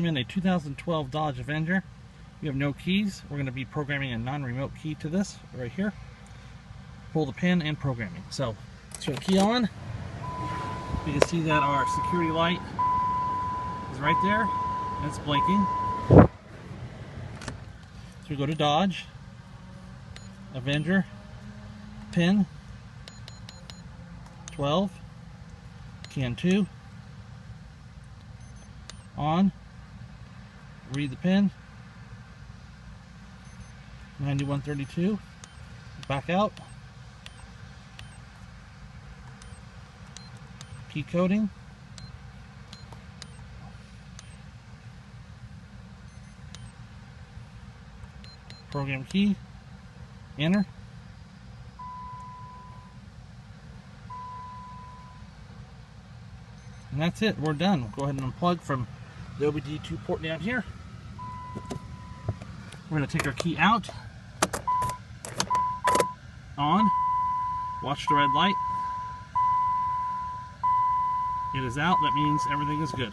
recommend a 2012 Dodge Avenger. You have no keys. We're going to be programming a non-remote key to this right here. Pull the pin and programming. So turn the key on. You can see that our security light is right there and it's blinking. So we go to Dodge, Avenger, pin 12, can 2, on, read the pin, 9132, back out, key coding, program key, enter, and that's it. We're done. We'll go ahead and unplug from the OBD2 port down here. We're going to take our key out, on, watch the red light. It is out. That means everything is good.